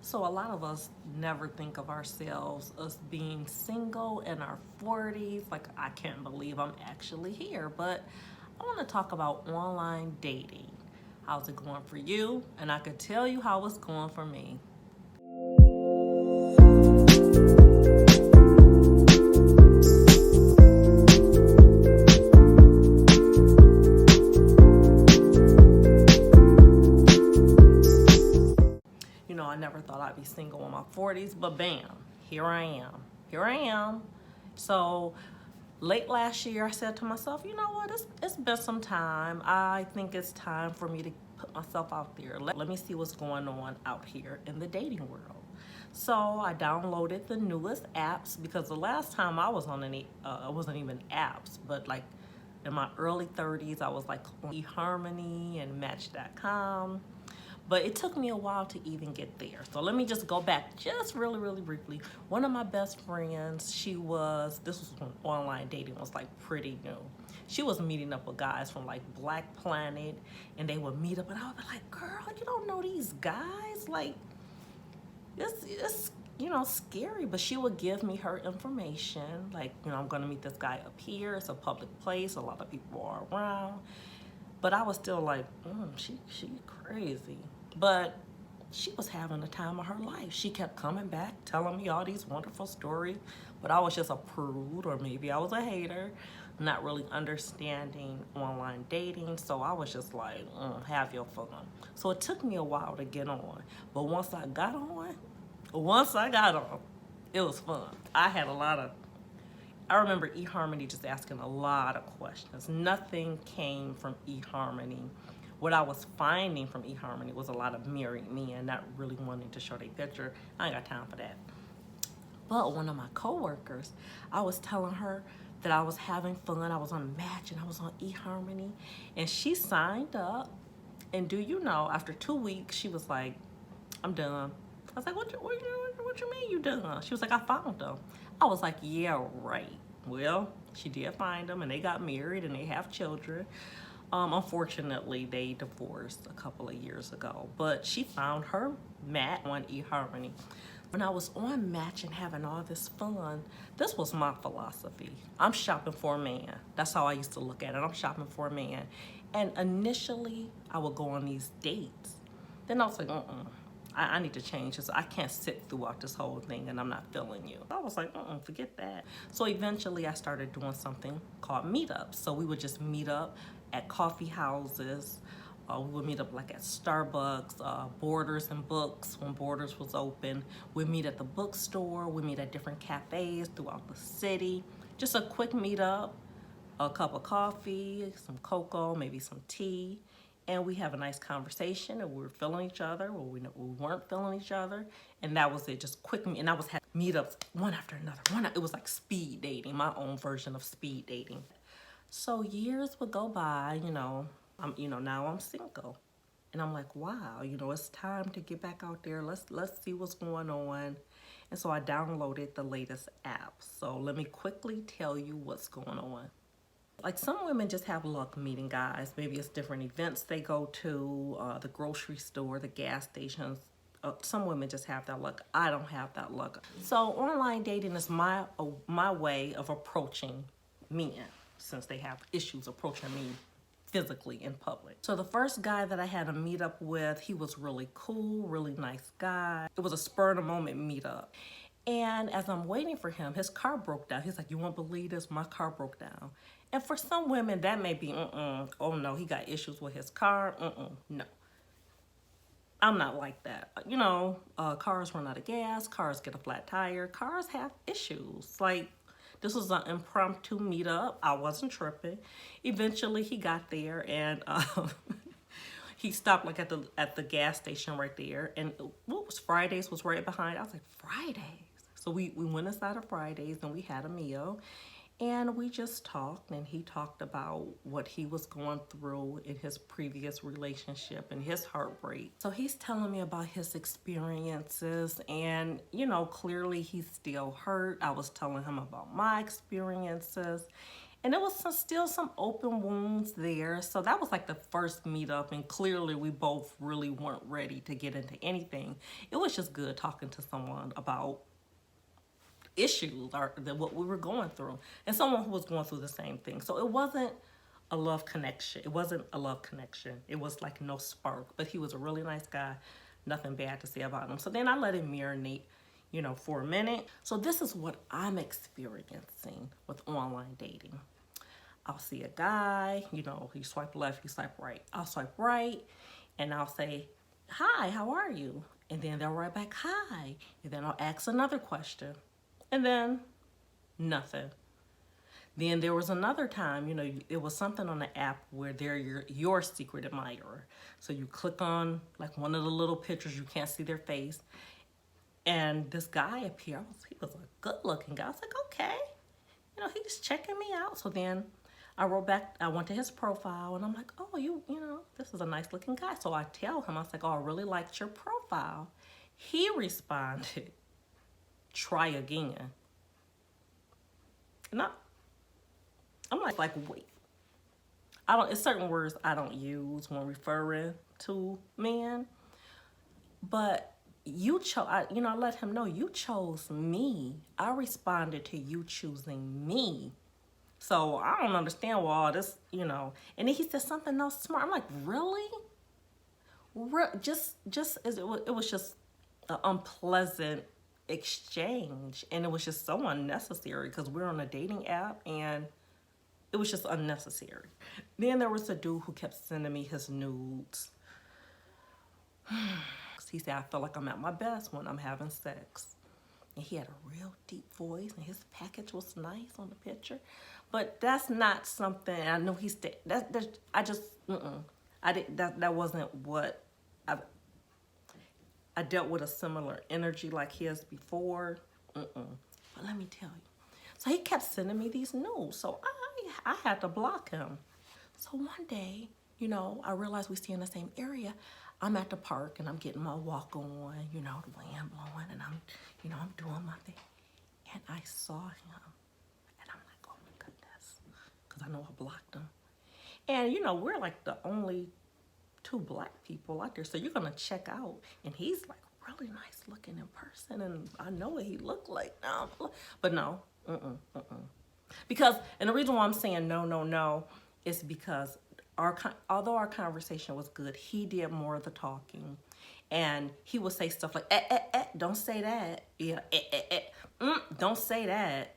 So a lot of us never think of ourselves as being single in our 40s. Like, I can't believe I'm actually here. But I want to talk about online dating. How's it going for you? And I could tell you how it's going for me. I never thought I'd be single in my 40s, but bam, here I am. Here I am. So late last year, I said to myself, you know what, it's been some time. I think it's time for me to put myself out there. Let me see what's going on out here in the dating world. So I downloaded the newest apps because the last time I was on any, it wasn't even apps, but like in my early 30s, I was like on eHarmony and Match.com. But it took me a while to even get there. So let me just go back just really briefly. One of my best friends, this was when online dating was like pretty new. She was meeting up with guys from like Black Planet, and they would meet up, and I would be like, girl, you don't know these guys? Like, it's scary. But she would give me her information. Like, I'm gonna meet this guy up here. It's a public place. A lot of people are around. But I was still like, she crazy. But she was having the time of her life. She kept coming back, telling me all these wonderful stories. But I was just a prude, or maybe I was a hater, not really understanding online dating. So I was just like, have your fun. So it took me a while to get on. But once I got on, it was fun. I remember eHarmony just asking a lot of questions. Nothing came from eHarmony. What I was finding from eHarmony was a lot of married men not really wanting to show their picture. I ain't got time for that. But one of my coworkers, I was telling her that I was having fun. I was on Match and I was on eHarmony. And she signed up. And do you know, after 2 weeks, she was like, I'm done. I was like, what you mean you done? She was like, I found them. I was like, yeah, right. Well, she did find them, and they got married, and they have children. Unfortunately, they divorced a couple of years ago, but she found her Matt on eHarmony. When I was on Match and having all this fun, this was my philosophy. I'm shopping for a man. That's how I used to look at it. I'm shopping for a man. And initially, I would go on these dates. Then I was like, I need to change this. I can't sit throughout this whole thing and I'm not feeling you. I was like, forget that. So eventually I started doing something called meetups. So we would just meet up at coffee houses. We would meet up like at Starbucks, Borders and Books when Borders was open. We'd meet at the bookstore. We meet at different cafes throughout the city. Just a quick meetup, a cup of coffee, some cocoa, maybe some tea. And we have a nice conversation, and we were feeling each other, or we weren't feeling each other, and that was it. Just quick, and I was having meetups one after another. It was like speed dating, my own version of speed dating. So years would go by, now I'm single, and I'm like, wow, it's time to get back out there. Let's see what's going on. And so I downloaded the latest app. So let me quickly tell you what's going on. Like, some women just have luck meeting guys. Maybe it's different events they go to, the grocery store, the gas stations. Some women just have that luck. I don't have that luck. So online dating is my way of approaching men, since they have issues approaching me physically in public. So the first guy that I had a meetup with, he was really cool, really nice guy. It was a spur of the moment meetup. And as I'm waiting for him, his car broke down. He's like, you won't believe this, my car broke down. And for some women, that may be, oh no, he got issues with his car, no. I'm not like that. Cars run out of gas, cars get a flat tire, cars have issues. Like, this was an impromptu meetup. I wasn't tripping. Eventually, he got there, and he stopped like at the gas station right there. And Fridays was right behind. I was like, Fridays? So we went inside of Fridays, and we had a meal. And we just talked, and he talked about what he was going through in his previous relationship and his heartbreak. So he's telling me about his experiences, and, clearly he's still hurt. I was telling him about my experiences, And there was still some open wounds there. So that was like the first meetup, and clearly we both really weren't ready to get into anything. It was just good talking to someone about issues or what we were going through, and someone who was going through the same thing. So it wasn't a love connection. It wasn't a love connection. It was like no spark, but he was a really nice guy. Nothing bad to say about him. So then I let it marinate, for a minute. So this is what I'm experiencing with online dating. I'll see a guy, he swipe left, he swipe right. I'll swipe right, and I'll say, hi, how are you? And then they'll write back, hi. And then I'll ask another question. And then nothing. Then there was another time, it was something on the app where they're your secret admirer. So you click on like one of the little pictures, you can't see their face. And this guy appeared, he was a good looking guy. I was like, okay, he's checking me out. So then I wrote back, I went to his profile, and I'm like, oh, this is a nice looking guy. So I tell him, I was like, oh, I really liked your profile. He responded, try again. And I'm like, wait. It's certain words I don't use when referring to men, but you chose, I let him know you chose me. I responded to you choosing me. So I don't understand why all this, And then he said something else smart. I'm like, really? Just as it was just an unpleasant exchange, and it was just so unnecessary because we're on a dating app, and it was just unnecessary. Then there was a dude who kept sending me his nudes. He said, I feel like I'm at my best when I'm having sex. And he had a real deep voice, and his package was nice on the picture. But that's not something, I know he's, that wasn't what, I dealt with a similar energy like his before. But let me tell you. So he kept sending me these nudes. So I had to block him. So one day, I realized we stay in the same area. I'm at the park and I'm getting my walk on, the wind blowing, and I'm doing my thing. And I saw him, and I'm like, oh my goodness, because I know I blocked him. And we're like the only two black people out there, so you're gonna check out, and he's like really nice looking in person, and I know what he looked like now, but no, because, and the reason why I'm saying no is because although our conversation was good, he did more of the talking, and he would say stuff like, don't say that, yeah, don't say that.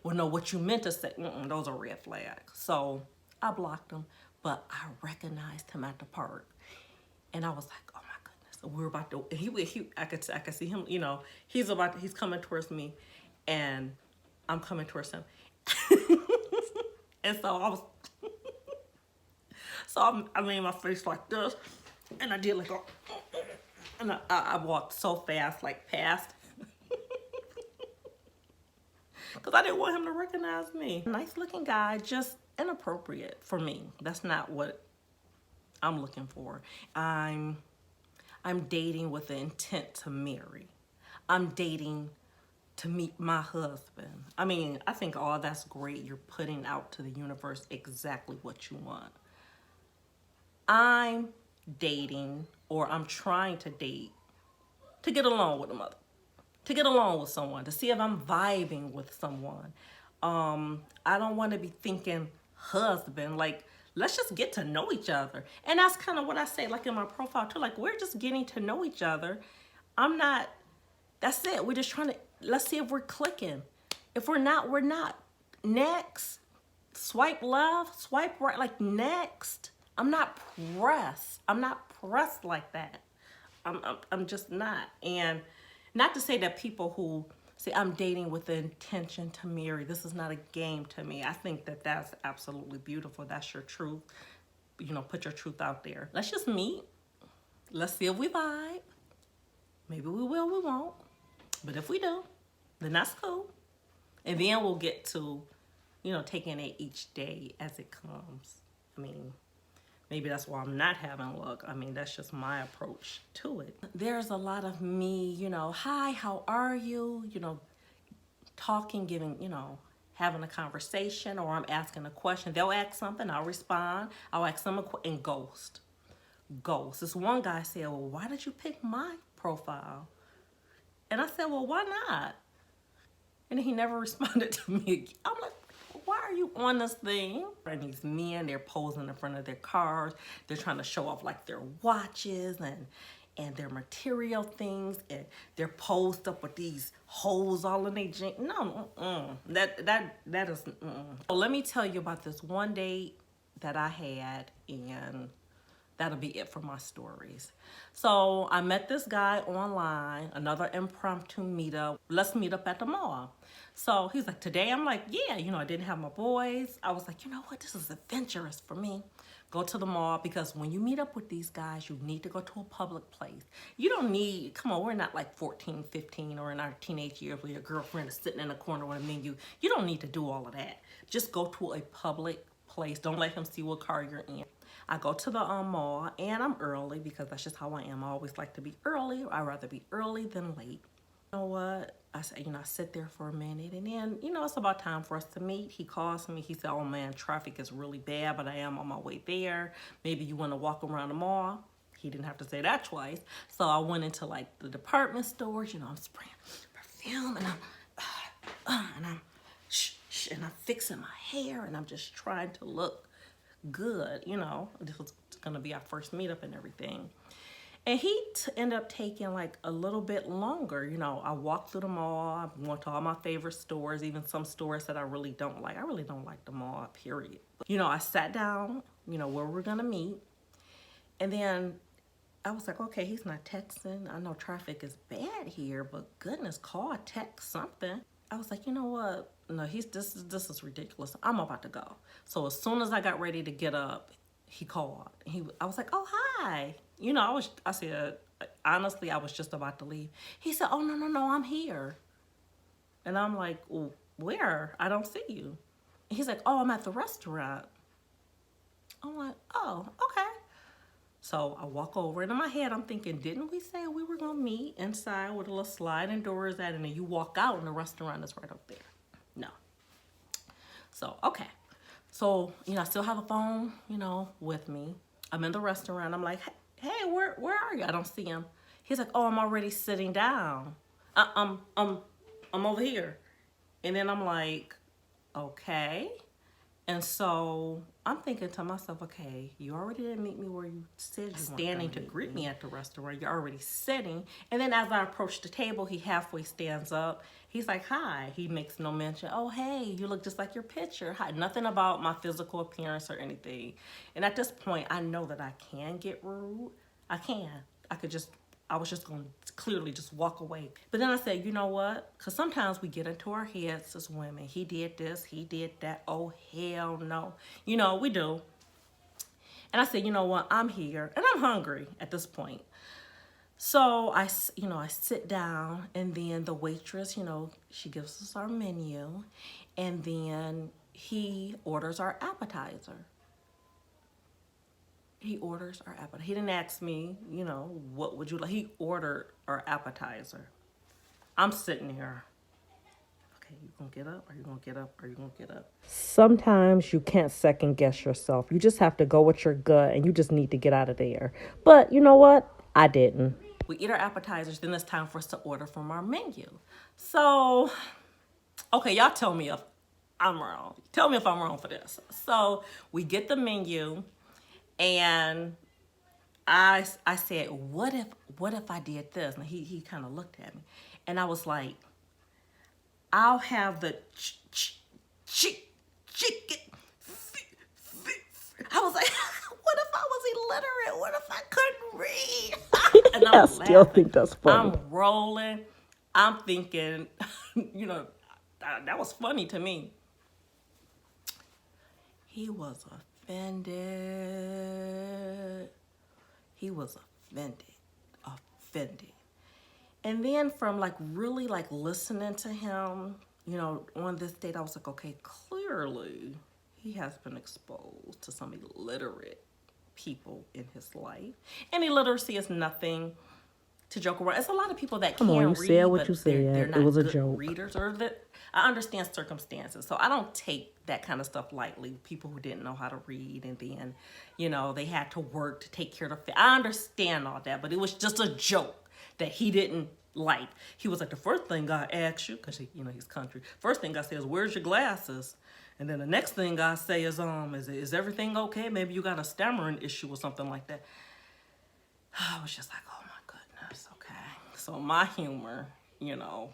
Well, no, what you meant to say, those are red flags. So I blocked him, but I recognized him at the park, and I was like, oh my goodness. And we were about to, I could see him, he's coming towards me, and I'm coming towards him. And so I was, I made my face like this, and I did like a, and I walked so fast, like past, because I didn't want him to recognize me. Nice looking guy, just inappropriate for me. That's not what I'm looking for. I'm dating with the intent to marry. I'm dating to meet my husband. I mean, I think all that's great. You're putting out to the universe exactly what you want. I'm dating, or I'm trying to date to get along with a mother, to get along with someone, to see if I'm vibing with someone. I don't want to be thinking husband, like, let's just get to know each other. And that's kind of what I say, like in my profile too, like, we're just getting to know each other. That's it. We're just trying to, let's see if we're clicking. If we're not, we're not. Next. Swipe left, swipe right, like next. I'm not pressed. I'm not pressed like that. I'm just not. And not to say that people who say I'm dating with the intention to marry, this is not a game to me. I think that that's absolutely beautiful. That's your truth. Put your truth out there. Let's just meet. Let's see if we vibe. Maybe we will, we won't. But if we do, then that's cool. And then we'll get to, taking it each day as it comes. I mean, maybe that's why I'm not having luck. I mean, that's just my approach to it. There's a lot of me, hi, how are you? Talking, giving, having a conversation or I'm asking a question. They'll ask something, I'll respond. I'll ask them and ghost. Ghost. This one guy said, well, why did you pick my profile? And I said, well, why not? And he never responded to me again. I'm like, why are you on this thing? And these men, they're posing in front of their cars. They're trying to show off like their watches and their material things. And they're posed up with these holes all in their jeans. No, that is, So let me tell you about this one date that I had, and that'll be it for my stories. So I met this guy online, another impromptu meetup. Let's meet up at the mall. So he's like, today? I'm like, yeah, I didn't have my boys. I was like, you know what? This is adventurous for me. Go to the mall, because when you meet up with these guys, you need to go to a public place. You don't need, come on, we're not like 14, 15 or in our teenage years where your girlfriend is sitting in a corner with a menu. You don't need to do all of that. Just go to a public place. Don't let him see what car you're in. I go to the mall, and I'm early because that's just how I am. I always like to be early. I'd rather be early than late. You know what? I said, I sit there for a minute, and then, it's about time for us to meet. He calls me. He said, oh man, traffic is really bad, but I am on my way there. Maybe you want to walk around the mall. He didn't have to say that twice. So I went into like the department stores. I'm spraying perfume, and I'm and I'm fixing my hair, and I'm just trying to look good. This was gonna be our first meetup and everything. And he ended up taking like a little bit longer. I walked through the mall. I went to all my favorite stores, even some stores that I really don't like. I really don't like the mall, period. But, I sat down, where we're gonna meet. And then I was like, okay, he's not texting. I know traffic is bad here, but goodness, call, text, something. I was like, you know what? No, this is ridiculous. I'm about to go. So as soon as I got ready to get up, he called. I was like, oh, hi. I said, honestly, I was just about to leave. He said, oh, no, I'm here. And I'm like, well, where? I don't see you. And he's like, oh, I'm at the restaurant. I'm like, oh, okay. So I walk over, and in my head, I'm thinking, didn't we say we were going to meet inside where the little sliding doors at, and then you walk out and the restaurant is right up there? No. So, okay. So, I still have a phone, with me. I'm in the restaurant. I'm like, hey, where are you? I don't see him. He's like, oh, I'm already sitting down. I'm over here. And then I'm like, okay. And so I'm thinking to myself, okay, you already didn't meet me where you said you were standing to greet me at the restaurant. You're already sitting. And then as I approach the table, he halfway stands up. He's like, hi. He makes no mention. Oh, hey, you look just like your picture. Hi. Nothing about my physical appearance or anything. And at this point, I know that I can get rude. I can. I was just going to clearly just walk away. But then I said, you know what? Because sometimes we get into our heads as women. He did this, he did that. Oh, hell no. We do. And I said, you know what? I'm here, and I'm hungry at this point. So I sit down, and then the waitress, she gives us our menu, and then he orders our appetizer. He orders our appetizer. He didn't ask me, what would you like? He ordered our appetizer. I'm sitting here. Okay, you gonna get up? Are you gonna get up? Are you gonna get up? Sometimes you can't second guess yourself. You just have to go with your gut, and you just need to get out of there. But you know what? I didn't. We eat our appetizers, then it's time for us to order from our menu. So, okay, y'all tell me if I'm wrong. Tell me if I'm wrong for this. So we get the menu. And I said, what if I did this? And he kind of looked at me, and I was like, I'll have the chicken. I was like, what if I was illiterate? What if I couldn't read? And I still think that's funny. I'm rolling. I'm thinking, that was funny to me. He was offended. He was offended. And then from really listening to him, on this date, I was like, okay, clearly he has been exposed to some illiterate people in his life. And illiteracy is nothing to joke around. It's a lot of people that Come on, can't you read, said what but you said. they're It not was a good joke. readers, or that I understand circumstances. So I don't take that kind of stuff lightly. People who didn't know how to read, and then, you know, they had to work to take care of the family. I understand all that, but it was just a joke that he didn't like. He was like, the first thing God asks you, because you know he's country. First thing God says, "Where's your glasses?" And then the next thing God say is everything okay? Maybe you got a stammering issue or something like that. I was just like, oh my goodness, okay. So my humor, you know,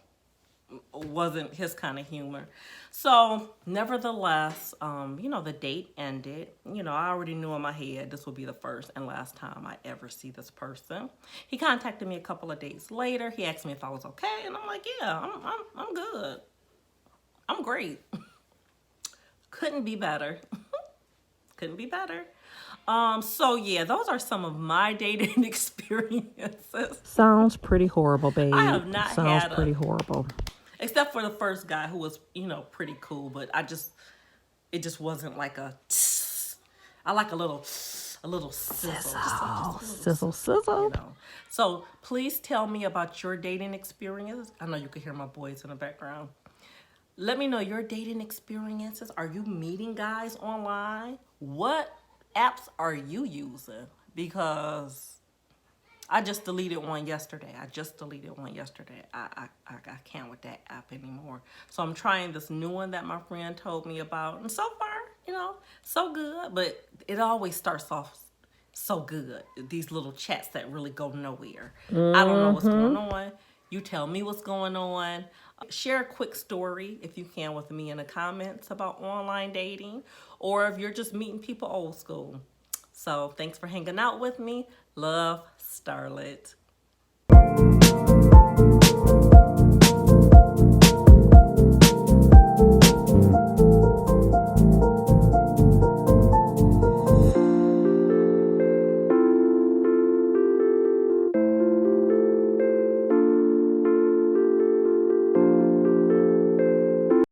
wasn't his kind of humor. So nevertheless, you know, the date ended. You know, I already knew in my head this would be the first and last time I ever see this person. He contacted me a couple of days later. He asked me if I was okay, and I'm like, yeah, I'm good. I'm great. Couldn't be better. Couldn't be better. So yeah, those are some of my dating experiences. Sounds pretty horrible, babe. I have not Sounds had pretty horrible. except for the first guy who was, you know, pretty cool, but it just wasn't like a tss. I like a little sizzle. Sizzle, sizzle. You know. So please tell me about your dating experiences. I know you can hear my boys in the background. Let me know your dating experiences. Are you meeting guys online? What apps are you using? Because I just deleted one yesterday. I can't with that app anymore. So I'm trying this new one that my friend told me about. And so far, you know, so good. But it always starts off so good. These little chats that really go nowhere. I don't know what's going on. You tell me what's going on. Share a quick story, if you can, with me in the comments about online dating, or if you're just meeting people old school. So thanks for hanging out with me. Love, Starlet.